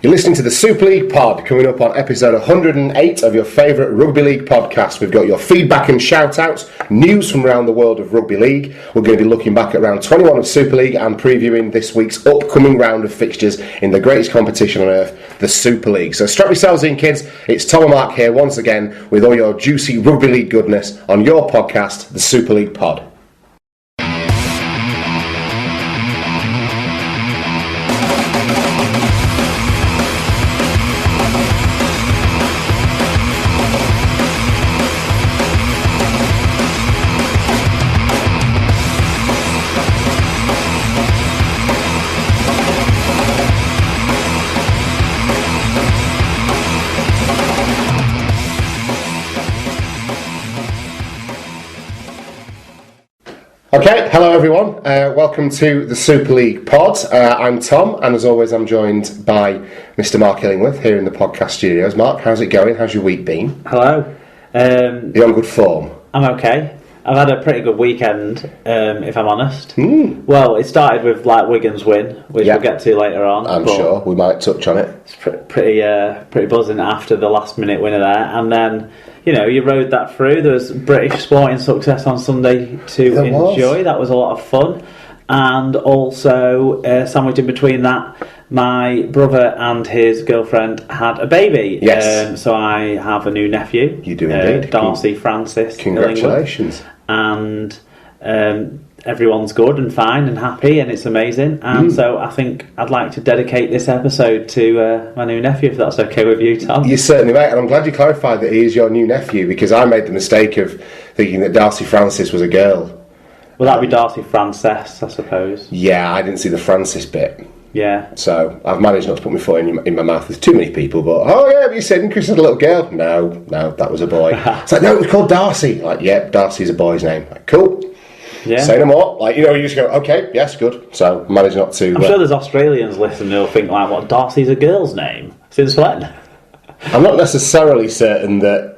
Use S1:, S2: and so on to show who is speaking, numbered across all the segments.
S1: You're listening to the Super League Pod, coming up on episode 108 of your favourite Rugby League podcast. We've got your feedback and shout-outs, news from around the world of Rugby League. We're going to be looking back at round 21 of Super League and previewing this week's upcoming round of fixtures in the greatest competition on earth, the Super League. So strap yourselves in, kids. It's Tom and Mark here once again with all your juicy Rugby League goodness on your podcast, the Super League Pod. Okay, hello everyone, welcome to the Super League Pod. I'm Tom, and as always I'm joined by Mr. Mark Illingworth here in the podcast studios. Mark, how's it going? How's your week been?
S2: Hello.
S1: You're on good form?
S2: I'm okay. I've had a pretty good weekend, if I'm honest. Well, it started with Wigan's win, which we'll get to later on.
S1: I'm sure, we might touch on it.
S2: It's pretty buzzing after the last minute winner there, and then you rode that through. There was British sporting success on Sunday to enjoy. That was a lot of fun. And also, sandwiched in between that, my brother and his girlfriend had a baby.
S1: Yes.
S2: So I have a new nephew.
S1: You do indeed.
S2: Darcy Francis.
S1: Congratulations.
S2: And everyone's good and fine and happy, and it's amazing. And so I think I'd like to dedicate this episode to my new nephew, if that's okay with you, Tom.
S1: You certainly may, and I'm glad you clarified that he is your new nephew, because I made the mistake of thinking that Darcy Francis was a girl.
S2: Well, that'd be Darcy Frances, I suppose.
S1: Yeah, I didn't see the Francis bit.
S2: Yeah.
S1: So I've managed not to put my foot in my mouth with too many people, but but you said Chris had a little girl. No, that was a boy. It's like, no, it was called Darcy. Like, yeah, Darcy's a boy's name. Like, cool.
S2: Yeah.
S1: Say no more. You just go, okay, yes, good. So I managed not to.
S2: I'm sure there's Australians listening who'll think, what, Darcy's a girl's name? Since when?
S1: I'm not necessarily certain that,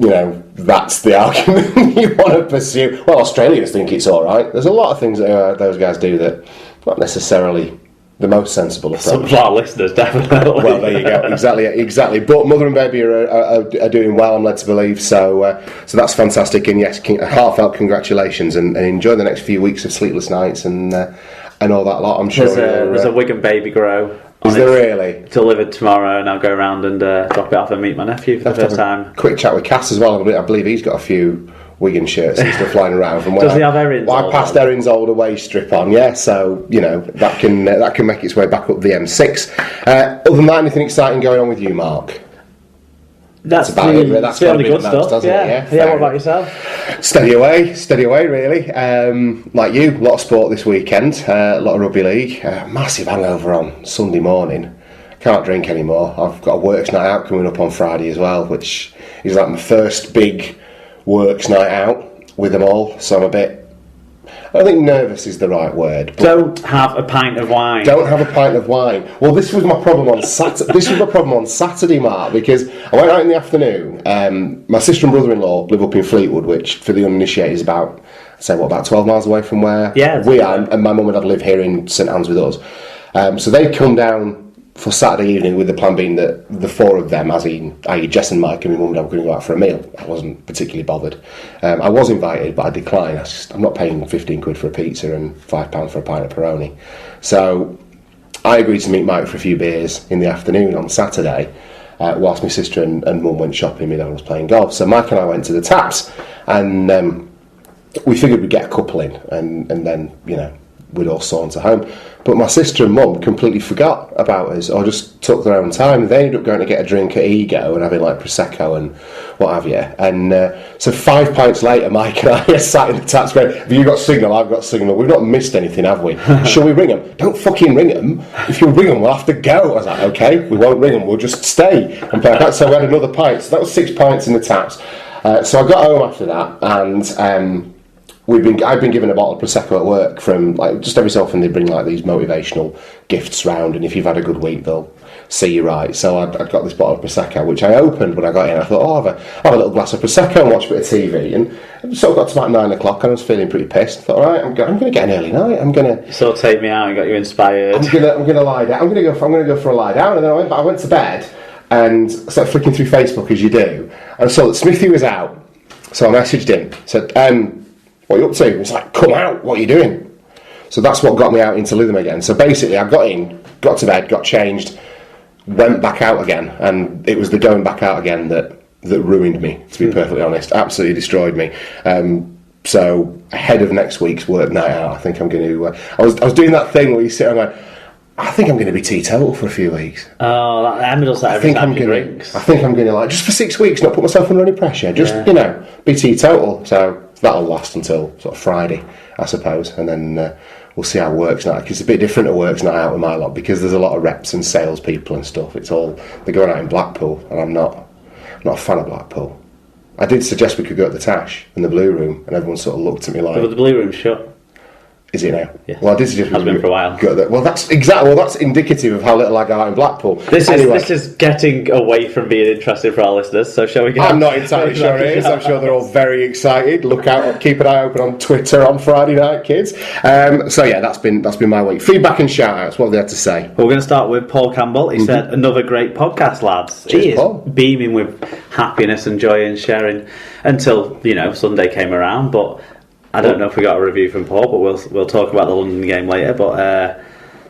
S1: that's the argument you want to pursue. Well, Australians think it's alright. There's a lot of things that those guys do that not necessarily the most sensible approach.
S2: Some of our listeners, definitely.
S1: Well, there you go. Exactly. But mother and baby are doing well, I'm led to believe. So that's fantastic. And yes, heartfelt congratulations, and enjoy the next few weeks of sleepless nights and all that lot. I'm sure
S2: there's a Wigan baby grow.
S1: Is there really?
S2: Delivered tomorrow, and I'll go around and drop it off and meet my nephew for the first time.
S1: Quick chat with Cass as well. I believe he's got a few Wigan shirts and stuff flying around from where
S2: Does he have Erin's?
S1: I passed Erin's old away strip on, yeah. So that can make its way back up the M6. Other than that, anything exciting going on with you, Mark?
S2: That's
S1: about it. That's
S2: the only good stuff. Doesn't it? Yeah. What about yourself?
S1: Steady away, really. Like you, a lot of sport this weekend. A lot of rugby league. Massive hangover on Sunday morning. Can't drink anymore. I've got a works night out coming up on Friday as well, which is like my first big works night out with them all. So I'm a bit. I don't think nervous is the right word.
S2: Don't have a pint of wine.
S1: Don't have a pint of wine. Well, this was my problem on Saturday, Mark, because I went out in the afternoon. My sister and brother-in-law live up in Fleetwood, which for the uninitiated is about 12 miles away from where we are, and my mum and dad live here in St Anne's with us. So they come down for Saturday evening with the plan being that the four of them, i.e. Jess and Mike and my mum and dad, were going to go out for a meal. I wasn't particularly bothered. I was invited, but I declined. I'm not paying 15 quid for a pizza and £5 for a pint of Peroni. So I agreed to meet Mike for a few beers in the afternoon on Saturday, whilst my sister and mum went shopping, my dad was playing golf. So Mike and I went to the taps, and we figured we'd get a couple in, and then, we'd all saunter home. But my sister and mum completely forgot about us, or just took their own time. They ended up going to get a drink at Ego and having Prosecco and what have you. And so 5 pints later, Mike and I are sat in the taps going, have you got signal? I've got signal. We've not missed anything, have we? Shall we ring them? Don't fucking ring them. If you ring them, we'll have to go. I was like, okay, we won't ring them. We'll just stay and play that. So we had another pint. So that was 6 pints in the taps. So I got home after that, and I've been given a bottle of Prosecco at work from, just every so often they bring these motivational gifts round, and if you've had a good week they'll see you right. So I'd got this bottle of Prosecco, which I opened when I got in. I thought, I'll have a little glass of Prosecco and watch a bit of TV. And sort of got to about 9 o'clock and I was feeling pretty pissed. I thought, all right, I'm going to get an early night. I'm going to...
S2: So take me out and got you inspired.
S1: I'm going to lie down. I'm going to go for a lie down. And then I went to bed and started flicking through Facebook as you do. And I saw that Smithy was out. So I messaged him. Said, what are you up to? He's like, come out. What are you doing? So that's what got me out into Lytham again. So basically, I got in, got to bed, got changed, went back out again, and it was the going back out again that ruined me, to be perfectly honest. Absolutely destroyed me. So ahead of next week's work night out, I think I'm going to... I was doing that thing where you sit and go, I think I'm going to be teetotal for a few weeks.
S2: Oh, that does that every time he drinks.
S1: I think I'm going to, just for 6 weeks, not put myself under any pressure. Just, be teetotal. So that'll last until sort of Friday, I suppose. And then we'll see how works night. Because it's a bit different to works night out with my lot, because there's a lot of reps and salespeople and stuff. They're going out in Blackpool, and I'm not a fan of Blackpool. I did suggest we could go to the Tash in the Blue Room, and everyone sort of looked at me like...
S2: But the Blue Room's shut.
S1: Is it now?
S2: Yes.
S1: Well, I did suggest
S2: has been for a while.
S1: Well, that's exactly. Well, that's indicative of how little I go out in Blackpool.
S2: This is getting away from being interesting for our listeners. So shall we go?
S1: I'm not entirely sure it is. I'm sure they're all very excited. Look out! Keep an eye open on Twitter on Friday night, kids. So yeah, that's been my week. Feedback and shout outs. What have they had to say?
S2: Well, we're going to start with Paul Campbell. He said, "Another great podcast, lads."
S1: Cheers,
S2: he is
S1: Paul.
S2: Beaming with happiness and joy and sharing until Sunday came around, but. I don't know if we got a review from Paul, but we'll talk about the London game later. But
S1: I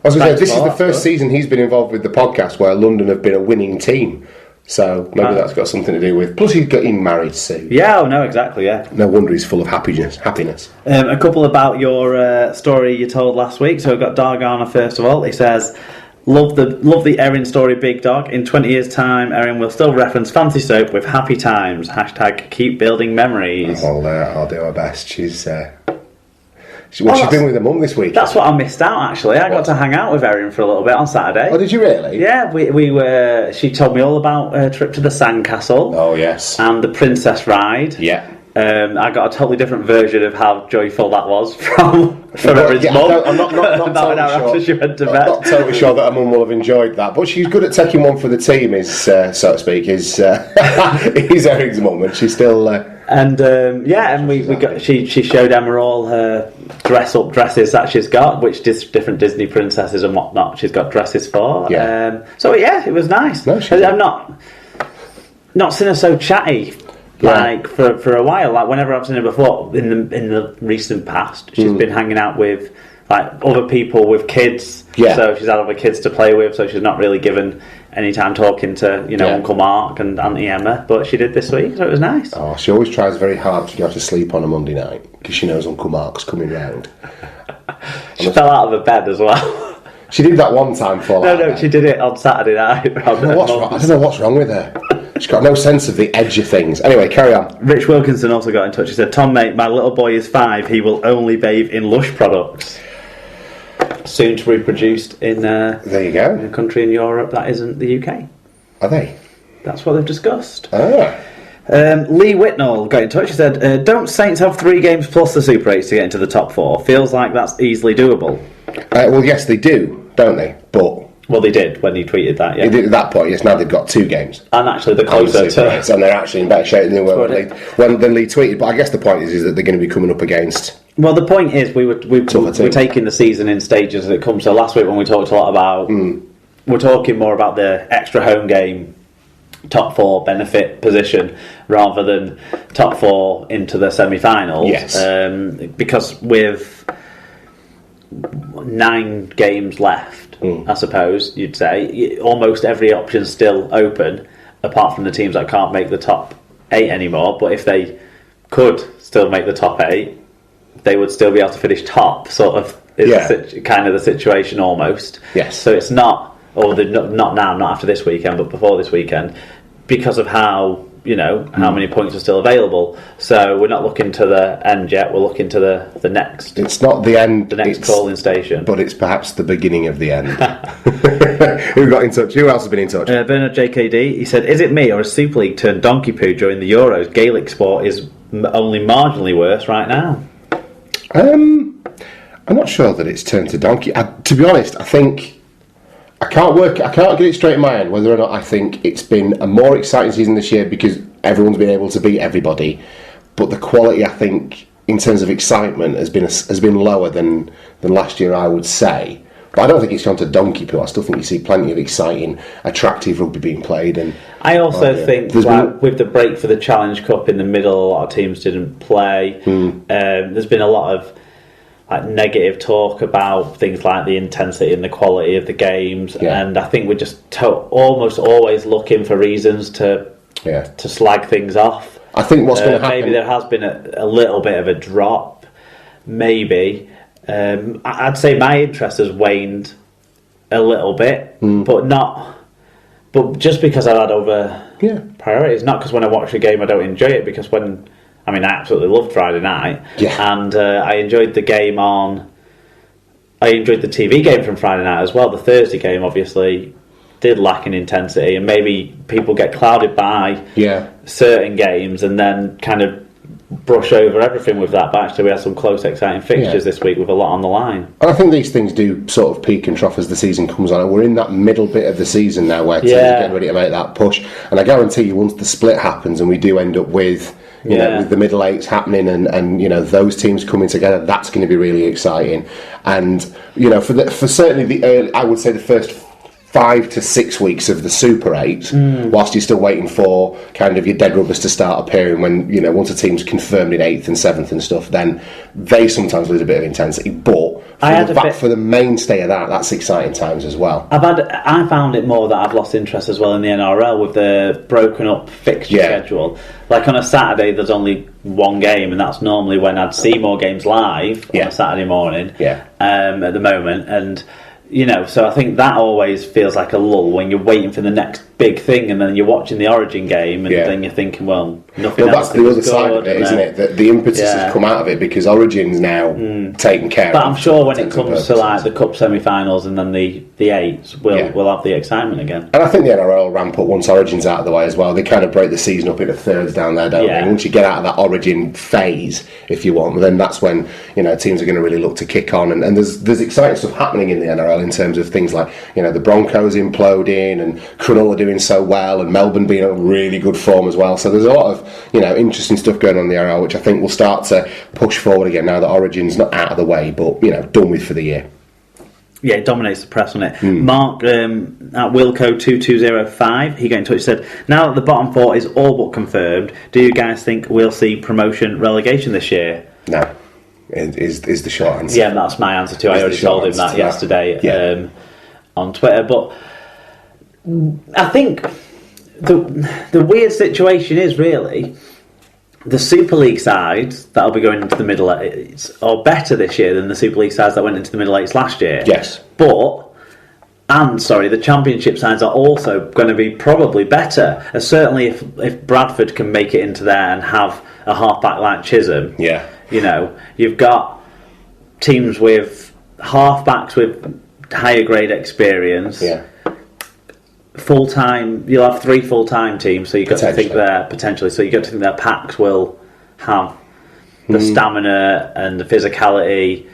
S1: was going to say, this is the first season he's been involved with the podcast where London have been a winning team. So maybe that's got something to do with. Plus, he's getting married soon.
S2: Yeah, no, exactly. Yeah.
S1: No wonder he's full of happiness.
S2: A couple about your story you told last week. So we've got Dargana first of all. He says. Love the Erin story, Big Dog. In 20 years' time, Erin will still reference Fancy Soap with happy times. # keep building memories.
S1: I'll do my best. She's been with her mum this week.
S2: That's what I missed out, actually. I got to hang out with Erin for a little bit on Saturday.
S1: Oh, did you really?
S2: Yeah, we were. She told me all about her trip to the Sandcastle.
S1: Oh, yes.
S2: And the Princess Ride.
S1: Yeah.
S2: I got a totally different version of how joyful that was from Erin's mum.
S1: I'm not totally
S2: she went to bed.
S1: I'm not totally sure that her mum will have enjoyed that, but she's good at taking one for the team, so to speak, is Erin's mum, and she's still...
S2: and we got she showed Emma all her dress-up dresses that she's got, which different Disney princesses and whatnot she's got dresses for.
S1: Yeah.
S2: So yeah, it was nice.
S1: No,
S2: I'm not seen her so chatty. Like for a while, like whenever I've seen her before in the recent past, she's been hanging out with like other people with kids.
S1: Yeah.
S2: So she's had other kids to play with, so she's not really given any time talking to Uncle Mark and Auntie Emma. But she did this week, so it was nice.
S1: Oh, she always tries very hard to go to sleep on a Monday night because she knows Uncle Mark's coming round.
S2: She fell out of her bed as well.
S1: She did that one time for
S2: No, she did it on Saturday night.
S1: I don't know what's wrong with her. She's got no sense of the edge of things. Anyway, carry on.
S2: Rich Wilkinson also got in touch. He said, Tom, mate, my little boy is 5. He will only bathe in Lush products. Soon to be produced in
S1: there you go.
S2: In a country in Europe that isn't the UK.
S1: Are they?
S2: That's what they've discussed.
S1: Ah.
S2: Lee Whitnall got in touch. He said, don't Saints have 3 games plus the Super 8 to get into the top 4? Feels like that's easily doable.
S1: Well, yes, they do, don't they? But...
S2: Well, they did when he tweeted that, yeah.
S1: They did at that point, yes. Now they've got 2 games.
S2: And actually, they're closer to...
S1: And they're actually in better shape than they were when Lee tweeted. But I guess the point is that they're going to be coming up against...
S2: Well, the point is we're taking the season in stages as it comes. So last week when we talked a lot about... We're talking more about the extra home game, top 4 benefit position, rather than top 4 into the semi-finals.
S1: Yes.
S2: Because with 9 games left... I suppose you'd say almost every option's still open, apart from the teams that can't make the top 8 anymore. But if they could still make the top 8, they would still be able to finish top. Sort of is kind of the situation almost.
S1: Yes.
S2: So it's not, not now, not after this weekend, but before this weekend, because of how how many points are still available. So we're not looking to the end yet. We're looking to the next.
S1: It's not the end.
S2: The next calling station,
S1: but it's perhaps the beginning of the end. Who got in touch? Who else has been in touch?
S2: Bernard JKD. He said, "Is it me or has Super League turned donkey poo during the Euros? Gaelic sport is only marginally worse right now."
S1: I'm not sure that it's turned to donkey. To be honest, I think I can't get it straight in my head whether or not I think it's been a more exciting season this year because everyone's been able to beat everybody, but the quality, I think, in terms of excitement has been lower than last year, I would say. But I don't think it's gone to donkey poo. I still think you see plenty of exciting, attractive rugby being played. And
S2: I also think with the break for the Challenge Cup in the middle, a lot of teams didn't play. There's been a lot of negative talk about things like the intensity and the quality of the games, and I think we're just almost always looking for reasons to slag things off.
S1: I think what's going to happen...
S2: Maybe there has been a little bit of a drop. Maybe. I'd say my interest has waned a little bit, but not... But just because I've had other priorities. Not because when I watch a game I don't enjoy it, because I absolutely loved Friday night. And I enjoyed the game I enjoyed the TV game from Friday night as well. The Thursday game, obviously, did lack in intensity, and maybe people get clouded by certain games and then kind of brush over everything with that. But actually we had some close, exciting fixtures this week with a lot on the line.
S1: And I think these things do sort of peak and trough as the season comes on. We're in that middle bit of the season now where teams are getting ready to make that push. And I guarantee you, once the split happens and we do end up with with the middle eights happening and those teams coming together, that's going to be really exciting. And for certainly the early, I would say the first 5 to 6 weeks of the Super 8, whilst you're still waiting for kind of your dead rubbers to start appearing when, once a team's confirmed in 8th and 7th and stuff, then they sometimes lose a bit of intensity. But for the mainstay of that's exciting times as well.
S2: I found it more that I've lost interest as well in the NRL with the broken up fixture schedule. Like on a Saturday, there's only one game, and that's normally when I'd see more games live on a Saturday morning at the moment. And so I think that always feels like a lull when you're waiting for the next big thing, and then you're watching the Origin game, and then you're thinking, nothing else.
S1: That's the other side of it, isn't it? That the impetus has come out of it because Origin's now taken care of.
S2: But I'm sure when it comes to like the Cup semi-finals and then the eights, we'll have the excitement again.
S1: And I think the NRL will ramp up once Origin's out of the way as well. They kind of break the season up into thirds down there, don't they? Once you get out of that Origin phase, if you want, then that's when teams are going to really look to kick on. And there's exciting stuff happening in the NRL in terms of things like the Broncos imploding and Cronulla doing so well, and Melbourne being in really good form as well. So there's a lot of interesting stuff going on in the NRL, which I think will start to push forward again now that Origin's not out of the way, but done with for the year.
S2: Yeah, it dominates the press on it. Mark at Wilco2205, he got in touch and said, now that the bottom 4 is all but confirmed, do you guys think we'll see promotion relegation this year?
S1: No, is the short answer.
S2: Yeah, that's my answer too. I already told him that yesterday on Twitter. But I think the weird situation is really the Super League sides that'll be going into the middle eights are better this year than the Super League sides that went into the middle eights last year.
S1: Yes.
S2: The Championship sides are also going to be probably better. And certainly if Bradford can make it into there and have a halfback like Chisholm, you've got teams with halfbacks with higher grade experience. Yeah. Full-time, you'll have 3 full-time teams, so you've got to think their packs will have the stamina and the physicality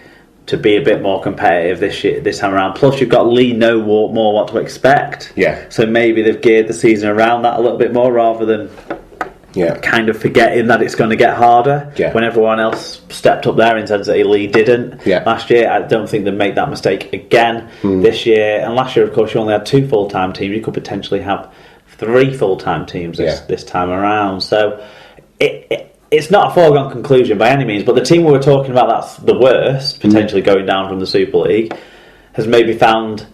S2: to be a bit more competitive this time around. Plus, you've got Lee know more what to expect. Yeah. So maybe they've geared the season around that a little bit more rather than kind of forgetting that it's going to get harder. Yeah. When everyone else stepped up their intensity, Lee didn't last year. I don't think they'll make that mistake again this year. And last year, of course, you only had 2 full-time teams. You could potentially have 3 full-time teams this time around. So it's not a foregone conclusion by any means, but the team we were talking about that's the worst, potentially going down from the Super League, has maybe found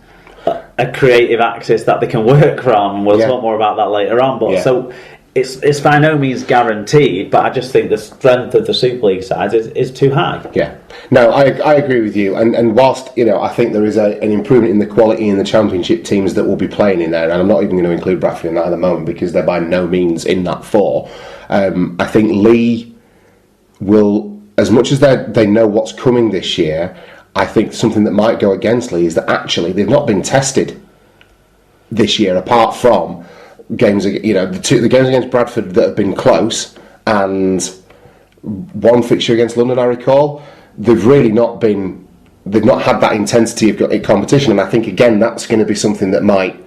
S2: a creative axis that they can work from. We'll talk more about that later on. But so it's by no means guaranteed, but I just think the strength of the Super League sides is too high. Yeah.
S1: No, I agree with you. And whilst, I think there is an improvement in the quality in the Championship teams that will be playing in there, and I'm not even going to include Bradford in that at the moment because they're by no means in that 4. I think Lee will, as much as they know what's coming this year, I think something that might go against Lee is that actually they've not been tested this year apart from games, the games against Bradford that have been close and one fixture against London, I recall. They've really not been they've not had that intensity of competition, and I think again that's going to be something that might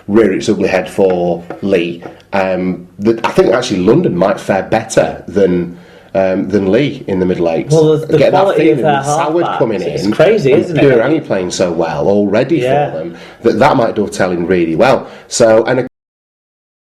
S1: rear its ugly head for Leigh. I think actually London might fare better than Leigh in the middle eights.
S2: Well, the
S1: get that
S2: quality
S1: feeling
S2: of their
S1: with Soward coming in,
S2: it's crazy, isn't it?
S1: Pure playing so well already for them that might dovetail in really well. So, and